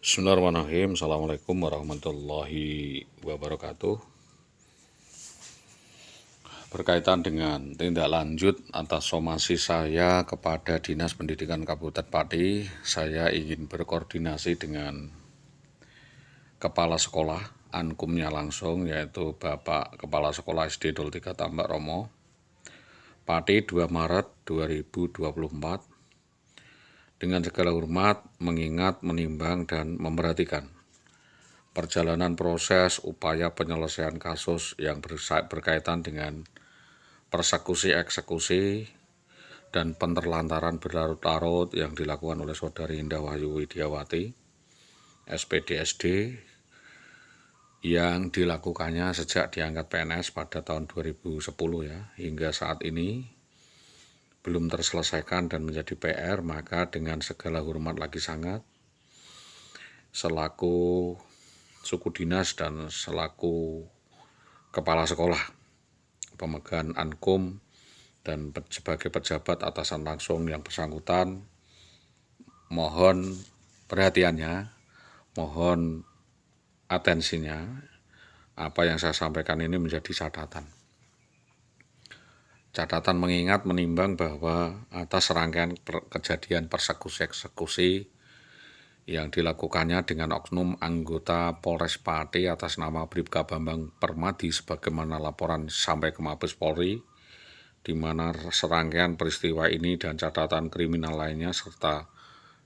Bismillahirrahmanirrahim. Assalamualaikum warahmatullahi wabarakatuh. Berkaitan dengan tindak lanjut atas somasi saya kepada Dinas Pendidikan Kabupaten Pati, saya ingin berkoordinasi dengan Kepala Sekolah Ankumnya langsung, yaitu Bapak Kepala Sekolah SD 03 Tambak Romo, Pati 2 Maret 2024, dengan segala hormat, mengingat, menimbang, dan memperhatikan perjalanan proses upaya penyelesaian kasus yang berkaitan dengan persekusi eksekusi dan penerlantaran berlarut-larut yang dilakukan oleh Saudari Indah Wahyu Widiawati, SPD SD, yang dilakukannya sejak diangkat PNS pada tahun 2010 ya, hingga saat ini belum terselesaikan dan menjadi PR. Maka dengan segala hormat lagi sangat, selaku suku dinas dan selaku kepala sekolah, pemegang Ankum, dan sebagai pejabat atasan langsung yang bersangkutan, mohon perhatiannya, mohon atensinya. Apa yang saya sampaikan ini menjadi catatan. Catatan mengingat, menimbang bahwa atas rangkaian kejadian persekusi eksekusi yang dilakukannya dengan oknum anggota Polres Pati atas nama Bribka Bambang Permadi sebagaimana laporan sampai ke Mabes Polri, di mana serangkaian peristiwa ini dan catatan kriminal lainnya serta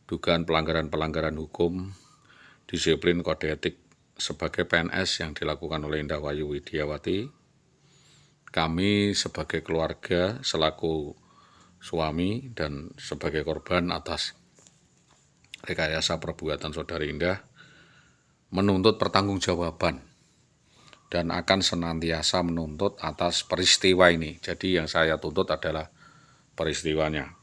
dugaan pelanggaran hukum disiplin kode etik sebagai PNS yang dilakukan oleh Indah Wahyu Widiawati, kami sebagai keluarga selaku suami dan sebagai korban atas rekayasa perbuatan Saudari Indah menuntut pertanggungjawaban dan akan senantiasa menuntut atas peristiwa ini. Jadi yang saya tuntut adalah peristiwanya.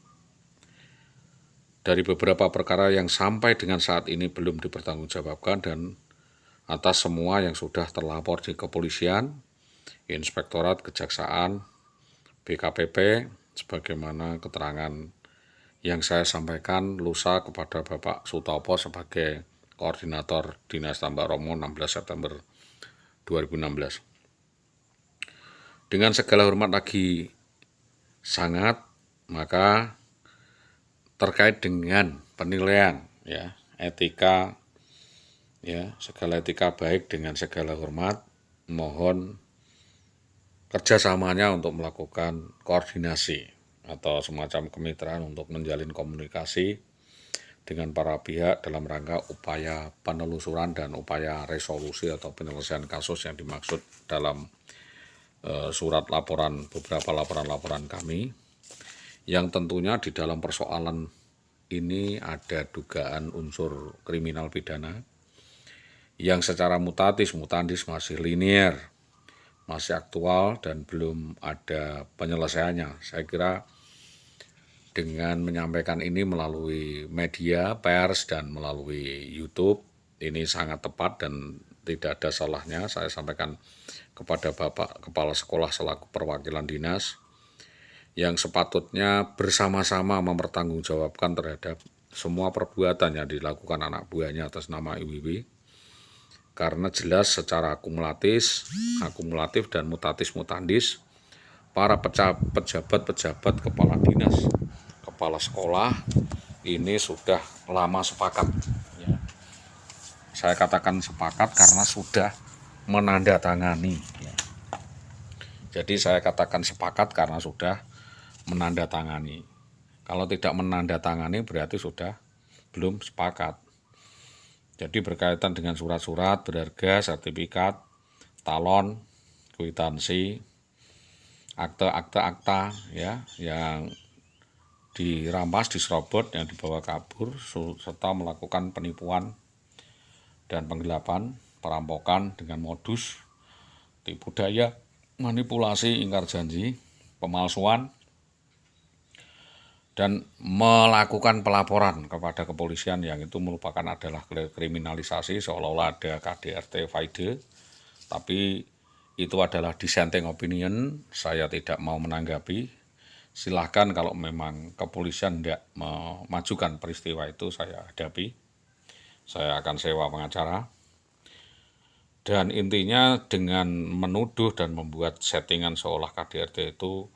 Dari beberapa perkara yang sampai dengan saat ini belum dipertanggungjawabkan dan atas semua yang sudah terlapor di kepolisian, Inspektorat Kejaksaan, BKPP, sebagaimana keterangan yang saya sampaikan lusa kepada Bapak Sutopo sebagai Koordinator Dinas Tambak Romo 16 September 2016. Dengan segala hormat lagi sangat, maka terkait dengan penilaian ya, etika ya, segala etika baik dengan segala hormat, mohon kerjasamanya untuk melakukan koordinasi atau semacam kemitraan untuk menjalin komunikasi dengan para pihak dalam rangka upaya penelusuran dan upaya resolusi atau penyelesaian kasus yang dimaksud dalam surat laporan, beberapa laporan kami, yang tentunya di dalam persoalan ini ada dugaan unsur kriminal pidana yang secara mutandis masih linier, masih aktual dan belum ada penyelesaiannya. Saya kira dengan menyampaikan ini melalui media, pers, dan melalui YouTube, ini sangat tepat dan tidak ada salahnya saya sampaikan kepada Bapak Kepala Sekolah selaku perwakilan dinas yang sepatutnya bersama-sama mempertanggungjawabkan terhadap semua perbuatan yang dilakukan anak buahnya atas nama IWW, karena jelas secara akumulatif dan mutandis, para pejabat kepala dinas, kepala sekolah ini sudah lama sepakat ya. Saya katakan sepakat karena sudah menandatangani ya. Jadi saya katakan sepakat karena sudah menandatangani. Kalau tidak menandatangani berarti sudah belum sepakat. Jadi berkaitan dengan surat-surat berharga, sertifikat, talon, kwitansi, akta ya, yang dirampas, diserobot, yang dibawa kabur, serta melakukan penipuan dan penggelapan, perampokan dengan modus tipu daya, manipulasi, ingkar janji, pemalsuan, dan melakukan pelaporan kepada kepolisian yang itu merupakan adalah kriminalisasi seolah-olah ada KDRT Faide, tapi itu adalah dissenting opinion, saya tidak mau menanggapi. Silahkan kalau memang kepolisian tidak memajukan peristiwa itu, saya hadapi. saya akan sewa pengacara. Dan intinya dengan menuduh dan membuat settingan seolah KDRT itu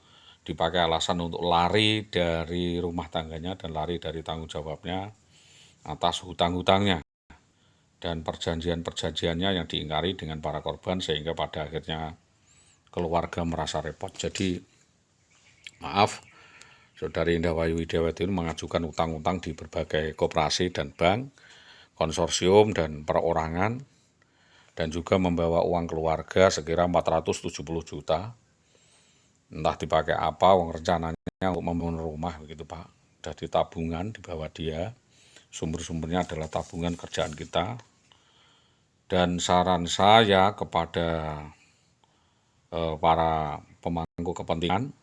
dipakai alasan untuk lari dari rumah tangganya dan lari dari tanggung jawabnya atas hutang-hutangnya dan perjanjian-perjanjiannya yang diingkari dengan para korban, sehingga pada akhirnya keluarga merasa repot. Jadi maaf, Saudari Indah Wayu Widiawati ini mengajukan utang-utang di berbagai koperasi dan bank, konsorsium dan perorangan, dan juga membawa uang keluarga sekira 470 juta. Entah dipakai apa, uang rencananya untuk membangun rumah begitu Pak. Dari tabungan dibawa dia, sumber-sumbernya adalah tabungan kerjaan kita. Dan saran saya kepada para pemangku kepentingan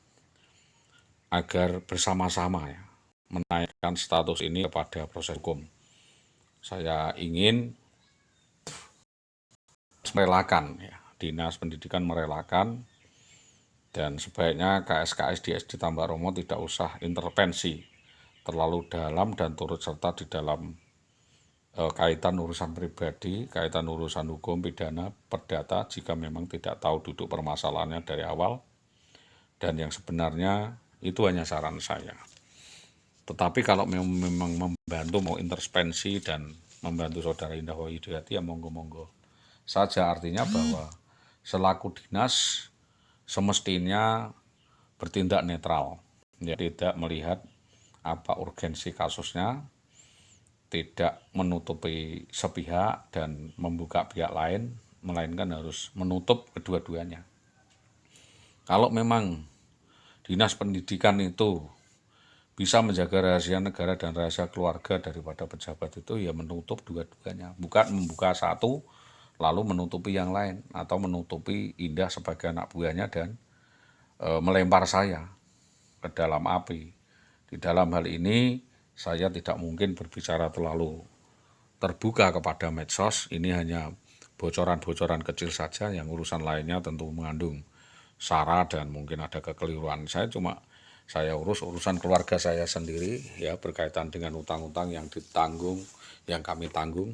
agar bersama-sama ya menaikkan status ini kepada proses hukum. Saya ingin merelakan ya, Dinas Pendidikan merelakan, dan sebaiknya KS-KS di SD Tambak Romo tidak usah intervensi terlalu dalam dan turut serta di dalam kaitan urusan pribadi, kaitan urusan hukum, pidana, perdata jika memang tidak tahu duduk permasalahannya dari awal. Dan yang sebenarnya itu hanya saran saya. Tetapi kalau memang membantu, mau intervensi dan membantu Saudara Indah Wayu Widiawati, ya monggo-monggo saja. Artinya bahwa selaku dinas semestinya bertindak netral, ya, tidak melihat apa urgensi kasusnya, tidak menutupi sepihak dan membuka pihak lain, melainkan harus menutup kedua-duanya. Kalau memang Dinas Pendidikan itu bisa menjaga rahasia negara dan rahasia keluarga daripada pejabat itu, ya menutup dua-duanya, bukan membuka satu lalu menutupi yang lain, atau menutupi Indah sebagai anak buahnya dan melempar saya ke dalam api. Di dalam hal ini saya tidak mungkin berbicara terlalu terbuka kepada medsos, ini hanya bocoran-bocoran kecil saja, yang urusan lainnya tentu mengandung sara dan mungkin ada kekeliruan. Saya urus urusan keluarga saya sendiri ya, berkaitan dengan utang-utang yang ditanggung, yang kami tanggung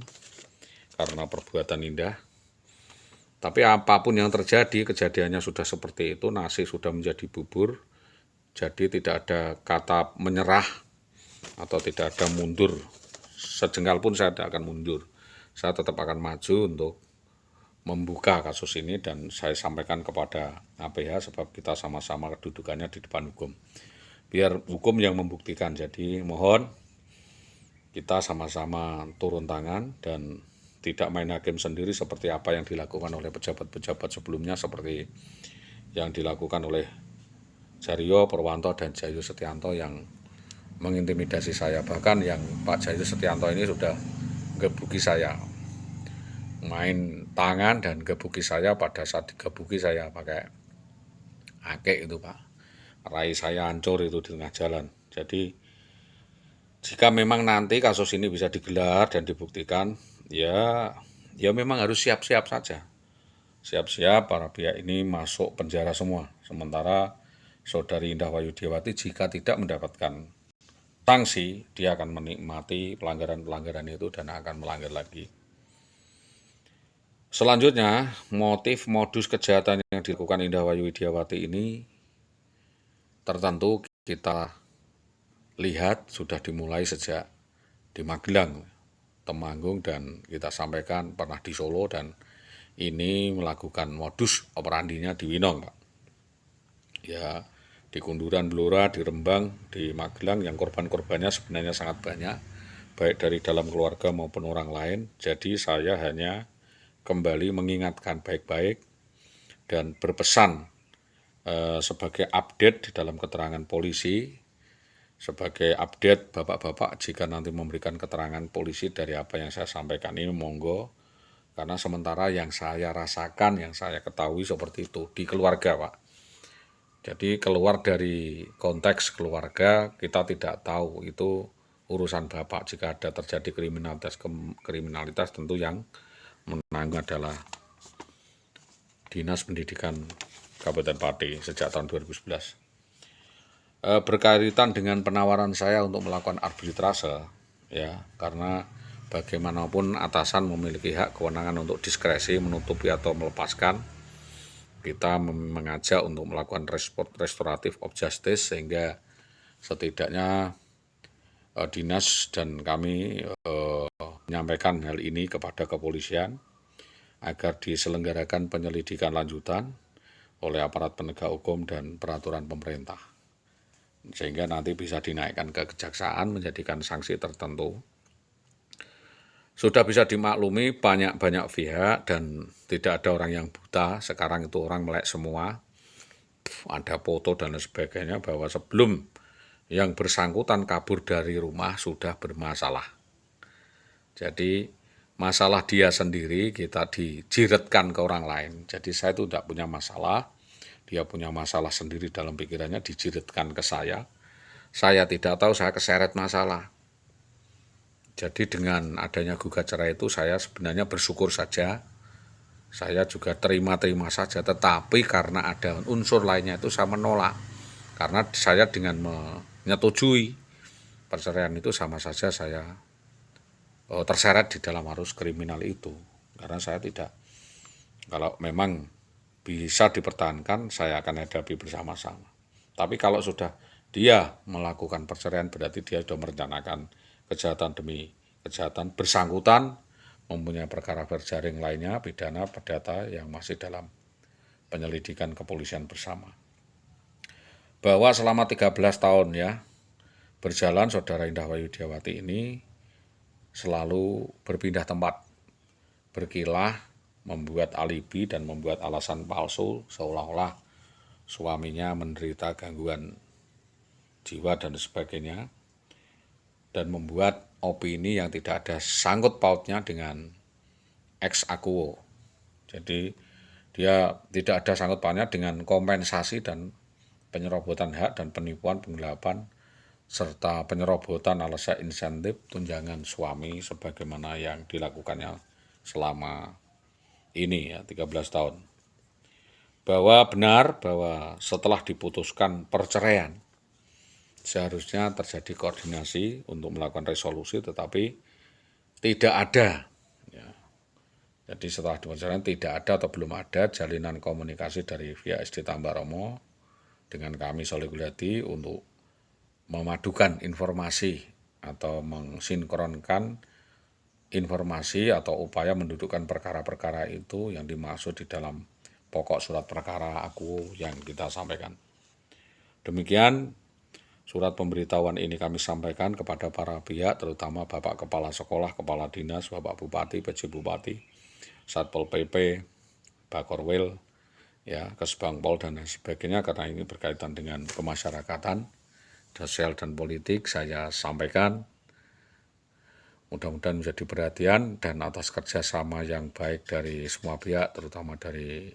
karena perbuatan Indah. Tapi apapun yang terjadi, kejadiannya sudah seperti itu, nasi sudah menjadi bubur. Jadi tidak ada kata menyerah atau tidak ada mundur. Sejengkal pun saya tidak akan mundur. Saya tetap akan maju untuk membuka kasus ini, dan saya sampaikan kepada APH sebab kita sama-sama kedudukannya di depan hukum. Biar hukum yang membuktikan. Jadi mohon kita sama-sama turun tangan dan tidak main hakim sendiri seperti apa yang dilakukan oleh pejabat-pejabat sebelumnya, seperti yang dilakukan oleh Jaryo Purwanto dan Jayo Setianto yang mengintimidasi saya. Bahkan yang Pak Jayo Setianto ini sudah gebuki saya, main tangan dan gebuki saya. Pada saat digebuki saya pakai akek itu Pak, rai saya hancur itu di tengah jalan. Jadi jika memang nanti kasus ini bisa digelar dan dibuktikan, ya memang harus siap-siap saja. Siap-siap para pihak ini masuk penjara semua. Sementara Saudari Indah Wayu Widiawati jika tidak mendapatkan sanksi, dia akan menikmati pelanggaran-pelanggaran itu dan akan melanggar lagi. Selanjutnya, motif modus kejahatan yang dilakukan Indah Wayu Widiawati ini tertentu kita lihat sudah dimulai sejak di Magelang, Temanggung, dan kita sampaikan pernah di Solo, dan ini melakukan modus operandinya di Winong Pak. Ya, di Kunduran, Blora, di Rembang, di Magelang, yang korban-korbannya sebenarnya sangat banyak, baik dari dalam keluarga maupun orang lain. Jadi saya hanya kembali mengingatkan baik-baik dan berpesan sebagai update di dalam keterangan polisi, sebagai update bapak-bapak jika nanti memberikan keterangan polisi dari apa yang saya sampaikan ini, monggo. Karena sementara yang saya rasakan, yang saya ketahui seperti itu di keluarga Pak. Jadi keluar dari konteks keluarga, kita tidak tahu itu urusan Bapak. Jika ada terjadi kriminalitas tentu yang menanggung adalah Dinas Pendidikan Kabupaten Pati sejak tahun 2011. Berkaitan dengan penawaran saya untuk melakukan arbitrase, ya, karena bagaimanapun atasan memiliki hak kewenangan untuk diskresi menutupi atau melepaskan. Kita mengajak untuk melakukan restoratif of justice sehingga setidaknya dinas dan kami menyampaikan hal ini kepada kepolisian agar diselenggarakan penyelidikan lanjutan oleh aparat penegak hukum dan peraturan pemerintah. Sehingga nanti bisa dinaikkan ke kejaksaan menjadikan sanksi tertentu. Sudah bisa dimaklumi banyak-banyak pihak dan tidak ada orang yang buta, sekarang itu orang melek semua, ada foto dan sebagainya bahwa sebelum yang bersangkutan kabur dari rumah sudah bermasalah. Jadi masalah dia sendiri kita dijiretkan ke orang lain. Jadi saya itu tidak punya masalah, dia punya masalah sendiri dalam pikirannya dijiretkan ke saya. Saya tidak tahu, saya keseret masalah. Jadi dengan adanya gugat cerai itu saya sebenarnya bersyukur saja. Saya juga terima-terima saja, tetapi karena ada unsur lainnya itu saya menolak. Karena saya dengan menyetujui perceraian itu sama saja saya terseret di dalam arus kriminal itu. Karena saya tidak, kalau memang bisa dipertahankan saya akan hadapi bersama-sama. Tapi kalau sudah dia melakukan perceraian berarti dia sudah merencanakan kejahatan demi kejahatan, bersangkutan mempunyai perkara berjaring lainnya, pidana, perdata yang masih dalam penyelidikan kepolisian bersama. Bahwa selama 13 tahun ya berjalan saudara Indah Wayudiawati ini selalu berpindah tempat, berkilah, membuat alibi dan membuat alasan palsu seolah-olah suaminya menderita gangguan jiwa dan sebagainya, dan membuat opini yang tidak ada sangkut pautnya dengan ex aequo. Jadi dia tidak ada sangkut pautnya dengan kompensasi dan penyerobotan hak dan penipuan, penggelapan, serta penyerobotan alasan insentif tunjangan suami sebagaimana yang dilakukannya selama ini ya 13 tahun. Bahwa benar bahwa setelah diputuskan perceraian seharusnya terjadi koordinasi untuk melakukan resolusi, tetapi tidak ada. Ya. Jadi setelah perceraian tidak ada atau belum ada jalinan komunikasi dari via SD Tambaromo dengan kami Solihuliati untuk memadukan informasi atau mensinkronkan informasi atau upaya mendudukkan perkara-perkara itu yang dimaksud di dalam pokok surat perkara aku yang kita sampaikan. Demikian surat pemberitahuan ini kami sampaikan kepada para pihak, terutama Bapak Kepala Sekolah, Kepala Dinas, Bapak Bupati, PJ Bupati, Satpol PP, Bakorwil, ya, Kesbangpol dan sebagainya, karena ini berkaitan dengan kemasyarakatan, sosial dan politik. Saya sampaikan mudah-mudahan menjadi perhatian dan atas kerjasama yang baik dari semua pihak, terutama dari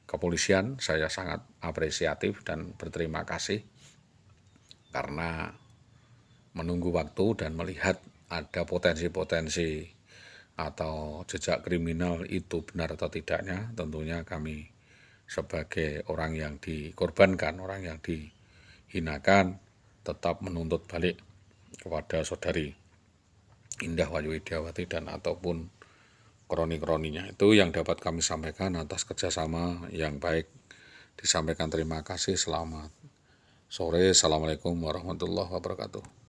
kepolisian, saya sangat apresiatif dan berterima kasih karena menunggu waktu dan melihat ada potensi-potensi atau jejak kriminal itu benar atau tidaknya. Tentunya kami sebagai orang yang dikorbankan, orang yang dihinakan, tetap menuntut balik kepada saudari Indah Wayudiawati dan ataupun kroni-kroninya. Itu yang dapat kami sampaikan atas kerjasama yang baik. Disampaikan terima kasih, selamat sore. Assalamualaikum warahmatullahi wabarakatuh.